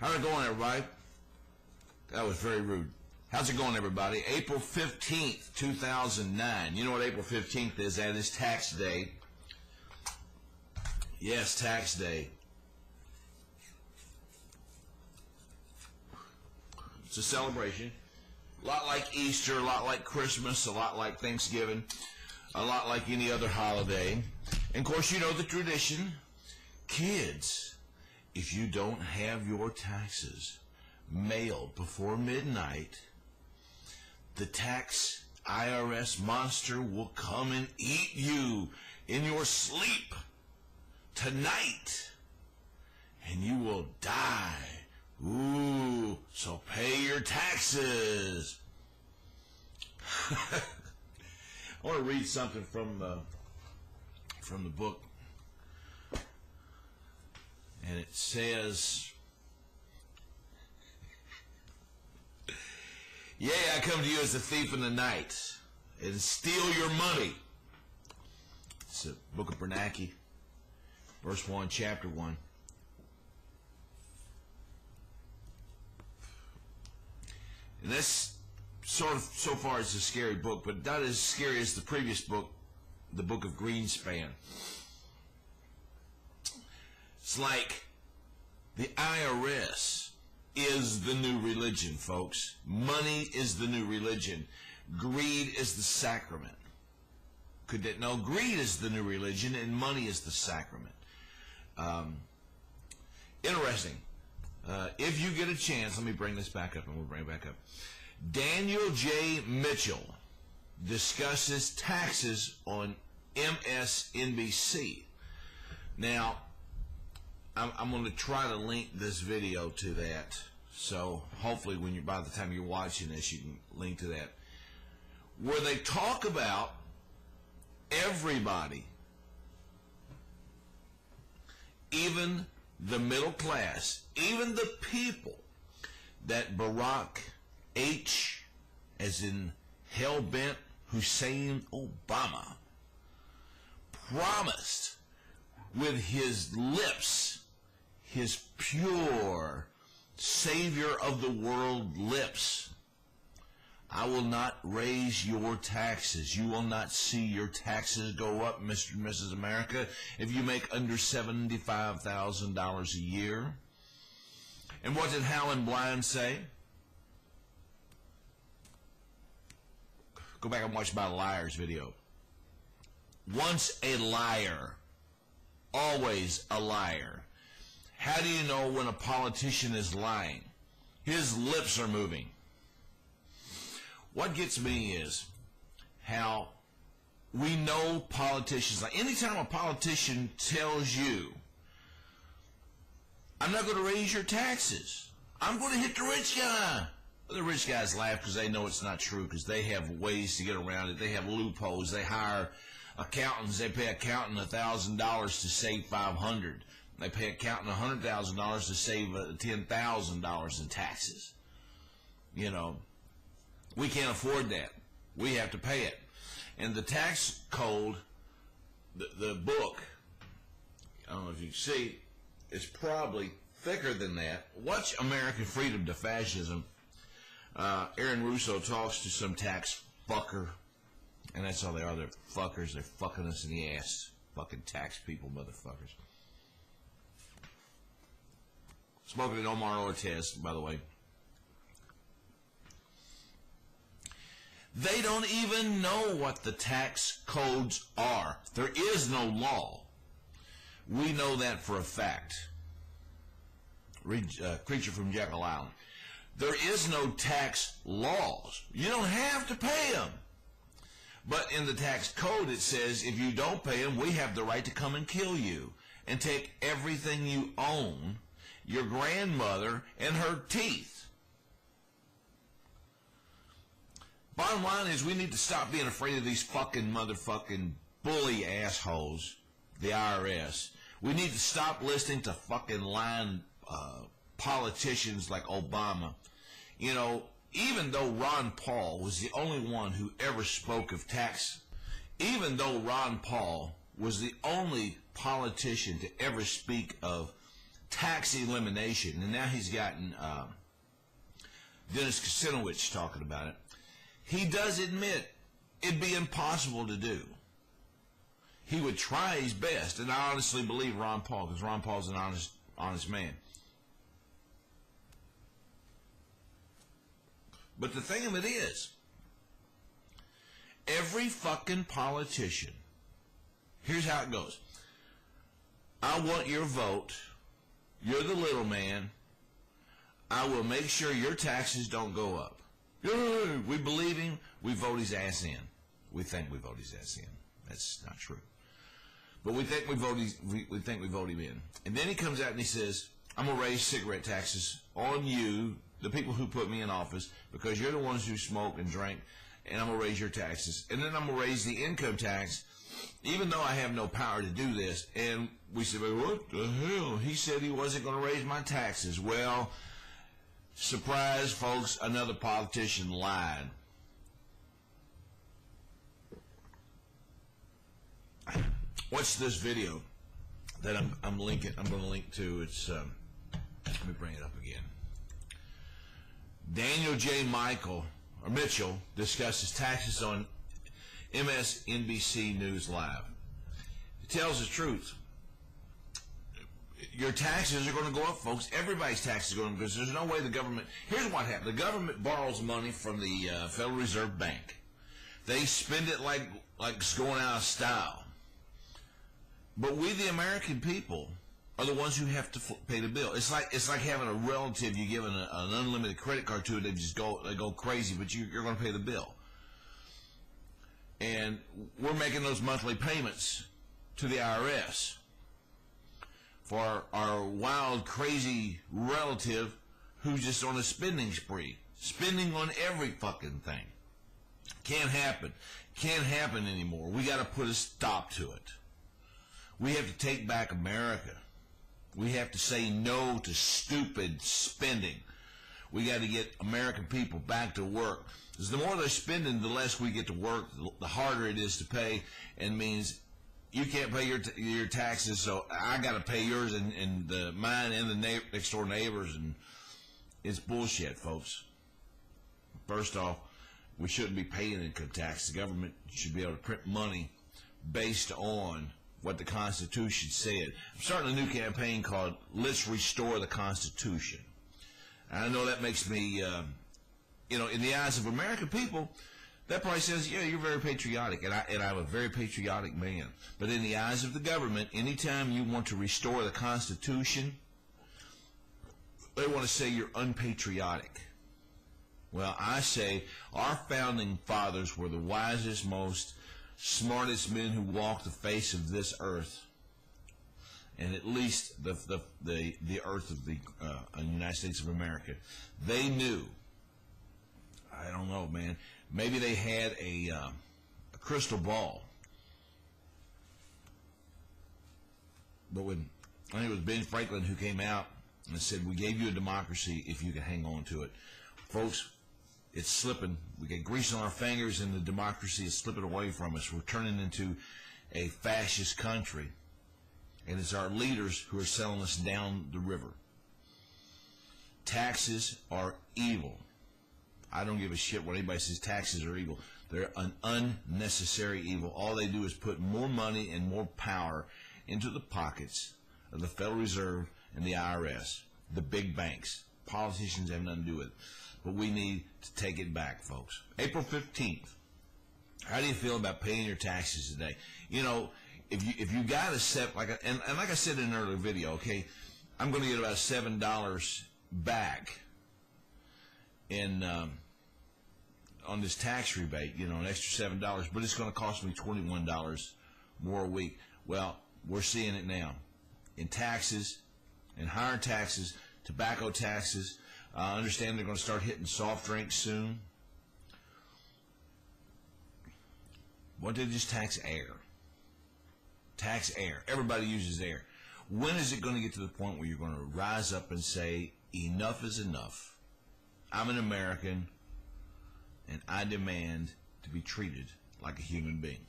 How's it going, everybody? That was very rude. How's it going, everybody? April 15th, 2009. You know what April 15th is? That is tax day. Yes, tax day. It's a celebration. A lot like Easter, a lot like Christmas, a lot like Thanksgiving, a lot like any other holiday. And, of course, you know the tradition. Kids, if you don't have your taxes mailed before midnight, the tax IRS monster will come and eat you in your sleep tonight, and you will die. Ooh, so pay your taxes. I want to read something from the book, and it says, "Yea, I come to you as a thief in the night, and steal your money." It's the book of Bernanke, verse 1, chapter 1. And this sort of, so far, is a scary book, but not as scary as the previous book, the book of Greenspan. It's like the IRS is the new religion, folks. Money is the new religion. Greed is the sacrament. No, greed is the new religion, and money is the sacrament. Interesting. If you get a chance, let me bring this back up, and we'll bring it back up. Daniel J. Mitchell discusses taxes on MSNBC. Now, I'm going to try to link this video to that, so hopefully by the time you're watching this, you can link to that, where they talk about everybody, even the middle class, even the people that Barack H, as in hell-bent Hussein Obama, promised with his lips, his pure savior of the world lips. I will not raise your taxes. You will not see your taxes go up, Mr. and Mrs. America, if you make under $75,000 a year. And what did Howlinblind say? Go back and watch my liars video. Once a liar, always a liar. How do you know when a politician is lying? His lips are moving. What gets me is how we know politicians. Like anytime a politician tells you, I'm not going to raise your taxes, I'm going to hit the rich guy. Well, the rich guys laugh because they know it's not true, because they have ways to get around it. They have loopholes. They hire accountants. They pay accountant $1,000 to save $500. They pay accountant $100,000 to save $10,000 in taxes. You know, we can't afford that. We have to pay it. And the tax code, the book, I don't know if you can see, is probably thicker than that. Watch American Freedom to Fascism. Aaron Russo talks to some tax fucker, and that's all they are. They're fuckers. They're fucking us in the ass. Fucking tax people, motherfuckers. Smoking an Omar Ortiz, by the way. They don't even know what the tax codes are. There is no law. We know that for a fact. Read Creature from Jekyll Island. There is no tax laws. You don't have to pay them. But in the tax code it says if you don't pay them, we have the right to come and kill you and take everything you own, your grandmother and her teeth. Bottom line is we need to stop being afraid of these fucking motherfucking bully assholes, the IRS. We need to stop listening to fucking lying politicians like Obama. You know, even though Ron Paul was the only one who ever spoke of tax, even though Ron Paul was the only politician to ever speak of tax elimination, and now he's gotten Dennis Kucinich talking about it. He does admit it'd be impossible to do. He would try his best, and I honestly believe Ron Paul, because Ron Paul's an honest man. But the thing of it is, every fucking politician, here's how it goes. I want your vote. You're the little man. I will make sure your taxes don't go up. We believe him. We vote his ass in. We think we vote his ass in. That's not true. But we think we vote him in. And then he comes out and he says, I'm going to raise cigarette taxes on you, the people who put me in office, because you're the ones who smoke and drink, and I'm going to raise your taxes. And then I'm going to raise the income tax, even though I have no power to do this. And we said, well, what the hell? He said he wasn't going to raise my taxes. Well, surprise, folks, another politician lied. Watch this video that I'm linking. I'm going to link to. It's let me bring it up again. Daniel J. Mitchell discusses taxes on MSNBC News Live. It tells the truth. Your taxes are going to go up, folks. Everybody's taxes are going to go up because there's no way the government. Here's what happened: the government borrows money from the Federal Reserve Bank. They spend it like it's going out of style. But we, the American people, are the ones who have to pay the bill. It's like having a relative you give an unlimited credit card to, they go crazy, but you're going to pay the bill. And we're making those monthly payments to the IRS for our wild, crazy relative who's just on a spending spree, spending on every fucking thing. Can't happen. Can't happen anymore. We got to put a stop to it. We have to take back America. We have to say no to stupid spending. We got to get American people back to work. Because the more they're spending, the less we get to work, the harder it is to pay, and means you can't pay your taxes, so I got to pay yours and mine and the next door neighbors, and it's bullshit, folks. First off, we shouldn't be paying income tax. The government should be able to print money based on what the Constitution said. I'm starting a new campaign called Let's Restore the Constitution. And I know that makes me, in the eyes of American people, that probably says, yeah, you're very patriotic, and I'm a very patriotic man. But in the eyes of the government, anytime you want to restore the Constitution, they want to say you're unpatriotic. Well, I say our founding fathers were the wisest, most smartest men who walked the face of this earth, and at least the earth of the United States of America. They knew. I don't know, man. Maybe they had a crystal ball. But when I think it was Ben Franklin who came out and said, "We gave you a democracy if you can hang on to it," folks. It's slipping. We get grease on our fingers, and the democracy is slipping away from us. We're turning into a fascist country, and it's our leaders who are selling us down the river. Taxes are evil. I don't give a shit what anybody says taxes are evil. They're an unnecessary evil. All they do is put more money and more power into the pockets of the Federal Reserve and the IRS, the big banks. Politicians have nothing to do with it. But we need to take it back, folks. April 15th. How do you feel about paying your taxes today? You know, if you got a set, like I said in an earlier video, okay, I'm going to get about $7 back in on this tax rebate, an extra $7, but it's going to cost me $21 more a week. Well, we're seeing it now in taxes, in higher taxes, tobacco taxes. I understand they're going to start hitting soft drinks soon. Why don't they just tax air? Tax air. Everybody uses air. When is it going to get to the point where you're going to rise up and say, enough is enough? I'm an American, and I demand to be treated like a human being.